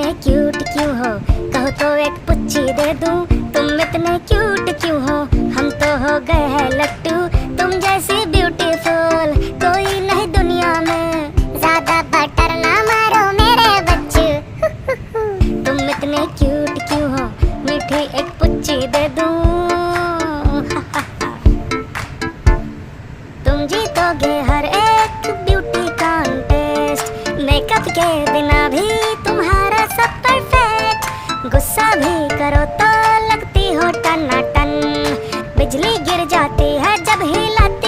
इतने क्यूट क्यों हो, कहो तो एक पुच्ची दे दूं। तुम इतने क्यूट क्यों हो, हम तो हो गए हैं लट्टू। तुम जैसी ब्यूटीफुल कोई नहीं दुनिया में, ज्यादा बटर ना मारो मेरे बच्चे। तुम इतने क्यूट क्यों हो, मीठी एक पुच्ची दे दूं। तुम जीतोगे हर एक ब्यूटी कॉन्टेस्ट, मेकअप के बिना भी तुम्हारा सब परफेक्ट। गुस्सा भी करो तो लगती हो टनाटन, बिजली गिर जाती है जब हिलाते